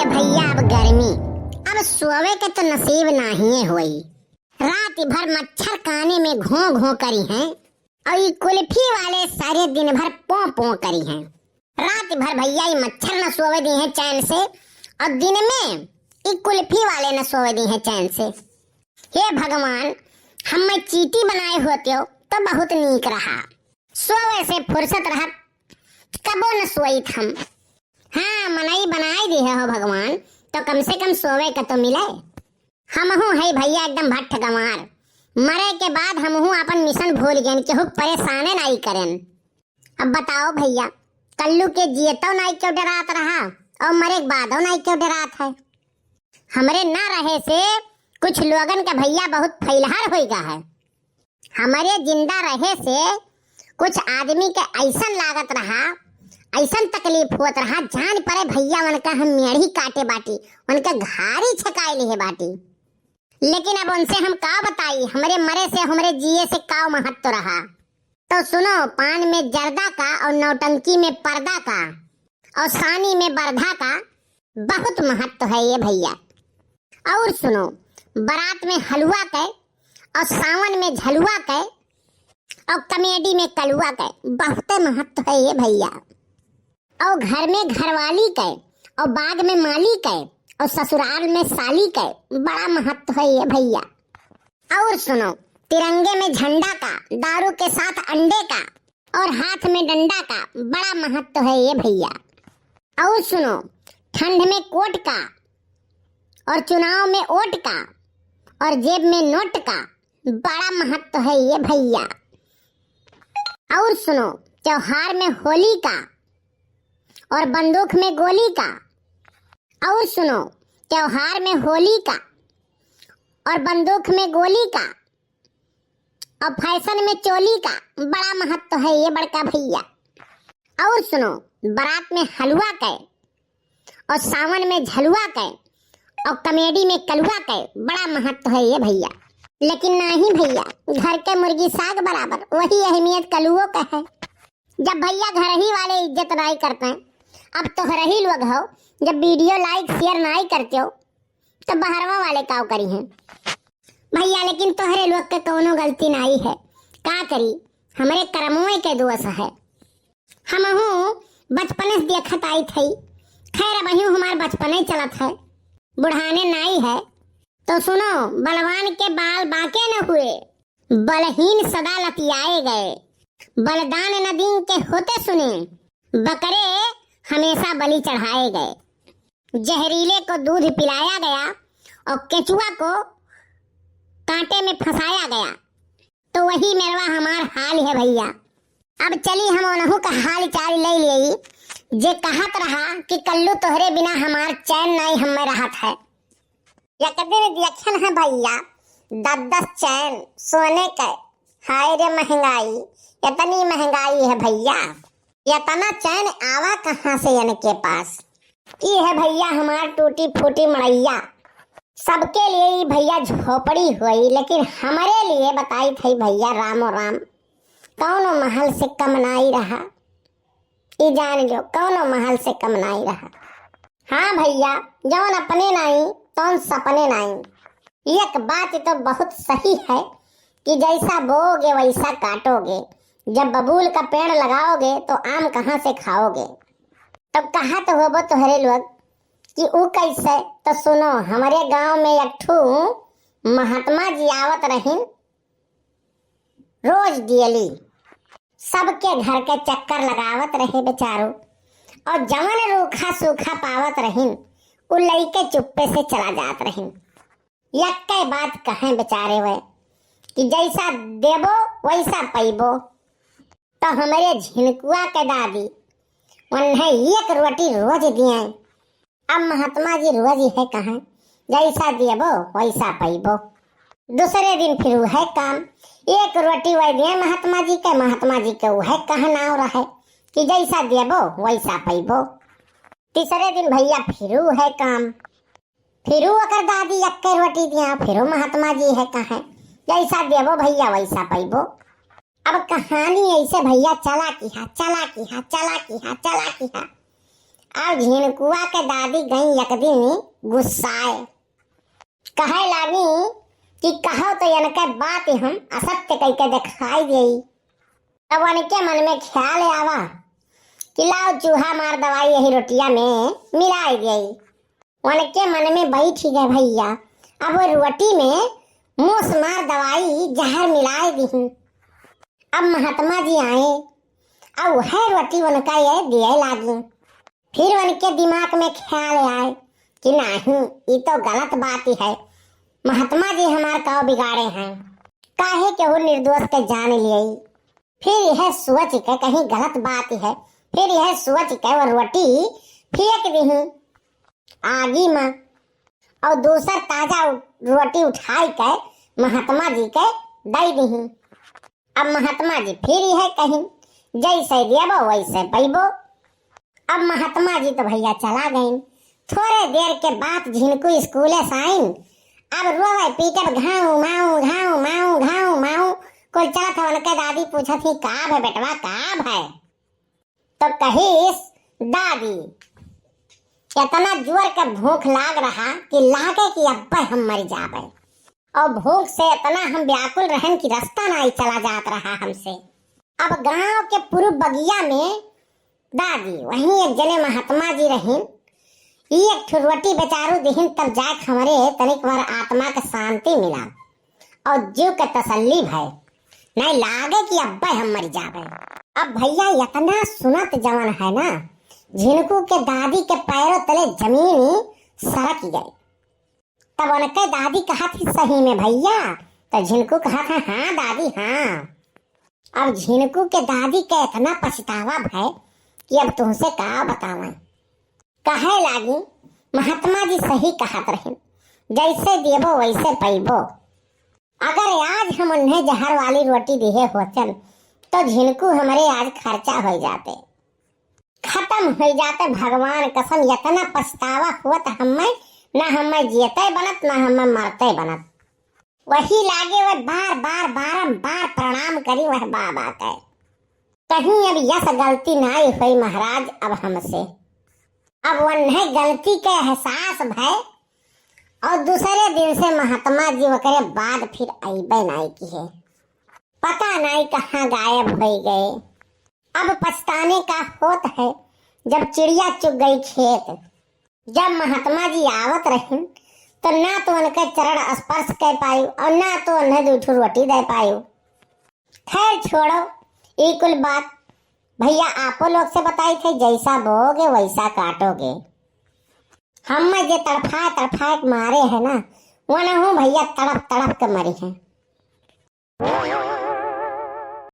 भैया अब गर्मी, अब सोवे के तो नसीब नहीं हुई। रात भर मच्छर काने में घों घों करी हैं और ये कुल्फी वाले सारे दिन भर पों पों करी हैं। रात भर भैया ये मच्छर न सोवे दी हैं चैन से और दिन में ये कुल्फी वाले न सोवे दी हैं चैन से। हे भगवान, हम चीटी बनाए होते हो तो बहुत नीक रहा, सोवे से फुर्सत रहा कबो न सोईत हम। हाँ, मनई बनाए दी है हो भगवान, तो कम से कम सोवे का तो मिले। हमहू है भैया एकदम भट्ट गंवार, मरे के बाद हमहू अपन मिशन भूल गए केहू परेशाने नहीं करें। अब बताओ भैया, कल्लू के जियतो नहीं क्यों डरात रहा और मरे के बादो नहीं क्यों डरात है। हमरे न रहे से कुछ लोगन का भैया बहुत फैलहार हो गया है। हमारे जिंदा रहे से कुछ आदमी के ऐसा लागत रहा, ऐसा तकलीफ होत रहा, जान पड़े भैया उनका हम मेढ़ी काटे बाटी, उनका घारी छकाए लिए बाटी। लेकिन अब उनसे हम का बताई, हमारे मरे से हमारे जिए से का महत्व रहा। तो सुनो, पान में जर्दा का और नौटंकी में पर्दा का और सानी में बरधा का बहुत महत्व है ये भैया। और सुनो, बारात में हलवा के और सावन में झलुआ के और कमेडी में कलुआ के बहुत महत्व है ये भैया। और घर में घरवाली के और बाग में माली के और ससुराल में साली के बड़ा महत्व है ये भैया। और सुनो, तिरंगे में झंडा का, दारू के साथ अंडे का और हाथ में डंडा का बड़ा महत्व है ये भैया। और सुनो, ठंड में कोट का और चुनाव में वोट का और जेब में नोट का बड़ा महत्व है ये भैया। और सुनो, त्योहार में होली का और बंदूक में गोली का। और सुनो, त्योहार में होली का और बंदूक में गोली का और फैशन में चोली का बड़ा महत्व है ये बड़का भैया। और सुनो, बारात में हलवा के और सावन में झलुआ के और कमेडी में कलुआ के बड़ा महत्व है ये भैया। लेकिन नहीं भैया, घर के मुर्गी साग बराबर वही अहमियत कलुओं का है। जब भैया घर ही वाले इज्जत नहीं करते हैं, अब तो घर ही लोग हो, जब वीडियो लाइक शेयर नहीं करते हो तो बहरवा वाले काव करी हैं भैया। लेकिन तोहरे लोग के कोनो गलती नहीं है, का करी, हमारे कर्मों के दोष है। हमहू बचपन से देखत आई थी, खैर अब हमारे बचपन ही चलत है, बुढ़ाने नहीं है। तो सुनो, बलवान के बाल बाके न हुए, बलहीन सदा लतियाए गए, बलदान न दिन के होते सुने, बकरे हमेशा बलि चढ़ाए गए। जहरीले को दूध पिलाया गया और केचुआ को कांटे में फंसाया गया। तो वही मेरवा हमार हाल है भैया। अब चली हम उन्हों का हाल चाल ले ली, जे कहत रहा कि कल्लू तोहरे बिना हमार चैन नहीं हमें रहत है। या कभी देखन है भैया, 10-10 चैन सोने के, हाय रे महंगाई, इतनी महंगाई है भैया, इतना चैन आवा कहाँ से इनके पास। ये है भैया हमार टूटी फूटी मड़ैया, सबके लिए ही भैया झोपड़ी हुई, लेकिन हमारे लिए बताई थी भैया रामो राम, कौनो महल से कम नहीं रहा। ये जान लो, कौनो महल से कम नहीं रहा। हाँ भैया, जौन अपने नहीं तौन सपने नहीं। एक बात तो बहुत सही है कि जैसा बोओगे वैसा काटोगे। जब बबूल का पेड़ लगाओगे तो आम कहाँ से खाओगे। तब कहा तो होबो तोहरे लोग कि ऊ कैसे। तो सुनो, हमारे गांव में एक ठू महात्मा जी आवत रहीन, रोज डेली सबके घर के चक्कर लगावत रहे बेचारो, और जवन रूखा सूखा पावत रहीन उ लइके चुप्पे से चला जात रहीन। यक्के बात कहें बेचारे वे कि जैसा देबो वैसा पैबो। तो हमारे झिनकुआ के दादी उन्हें एक रोटी रोज दिए। अब महात्मा जी रोज है कहें, जैसा देबो वैसा पैबो। दूसरे दिन फिर वह काम, एक रोटी वह दिए महात्मा जी के वह कहना रहे कि जैसा देबो वैसा पैबो। तीसरे दिन भैया फिर है काम, फिर अकर दादी एक रोटी दिया, फिर महात्मा जी है कहे जैसा देबो भैया वैसा पैबो। अब कहानी ऐसे भैया चला की हा। अब झिनकुआ के दादी गई एक दिन गुस्साए, कहे लागी कि कहो तो इनके बात हम असत्य कह के दिखाई गई। अब उनके मन में ख्याल आवा कि लाओ चूहा मार दवाई यही रोटिया में मिलाई गई। उनके मन में बैठ गए भैया, अब वो रोटी में मूस मार दवाई जहर मिलाई दी। अब महात्मा जी आए, अब वह रोटी उनका ये दिए लागी। फिर उनके दिमाग में ख्याल आए कि नहीं ये तो गलत बात ही है, महात्मा जी हमारे का बिगाड़े हैं, काहे के वो निर्दोष के जान लिए। फिर यह सोच के कहीं गलत बात ही है, फिर यह सोच के वो रोटी फेंक दी आगी में और दूसर ताजा रोटी उठाई के महात्मा जी के दे दी। अब महात्मा जी फिर यह कहीं जैसे देबो वैसे पैबो। अब महात्मा जी तो भैया चला गए। थोड़े देर के बाद झिनकू स्कूले से आईन, अब रोवे पीटब घाऊ माऊ घाऊ माऊ घाऊ माऊ। कोई चला था उनके दादी पूछा थी का है बेटवा का है, तो कहीस दादी इतना जोर का भूख लाग रहा कि लागे कि अब्बे हम मर जावे, और भूख से इतना हम व्याकुल रहन कि रास्ता नहीं चला जात रहा हमसे। अब गांव के पूर्व बगिया में दादी वहीं एक जने महात्मा जी रहीन, एक रोटी बेचारू दिहिन, तब जाके हमारे तनिक बार आत्मा के शांति मिला और जीव के तसल्ली भय, नहीं लागे कि अब्बे हम मर जावे। अब भैया इतना सुनत जवान है ना, झिनकू के दादी के पैरों तले जमीन सरक गई। तब उनके दादी कहा थी सही में भैया, तो झिनकू कहा था हाँ दादी हाँ। अब झिनकू के दादी के इतना पछतावा भय कि अब तुमसे का बतावा। कहे लागी महात्मा जी सही कहत रहे, जैसे देबो वैसे पैबो। अगर आज हम उन्हें जहर वाली रोटी दिए होतन तो झिनकू हमारे आज खर्चा हो जाते, खत्म हो जाते। भगवान कसम इतना पछतावा हुआ तो हमें ना हमें जीते बनत ना हमें मरते बनत। वही लागे वह बार बार बारंबार प्रणाम करी वह बाबा के, कहीं अब यस गलती नहीं हुई महाराज अब हमसे। अब उन्हें गलती के एहसास भय और दूसरे दिन से महात्मा जी वकरे बाद फिर आईबे नहीं की है, पता नहीं कहाँ गायब हो गए। अब पछताने का होत है जब चिड़िया चुग गई खेत। जब महात्मा जी आवत रही तो ना तो उनके चरण स्पर्श कर पायु और ना तो उन्हें दूठू रोटी दे पायु। खैर छोड़ो ये कुल बात, भैया आपो लोग से बताई थे जैसा बोगे वैसा काटोगे। हम जे तड़फा तड़फा मारे है ना वो ना हूँ भैया तड़प तड़प के मरी है।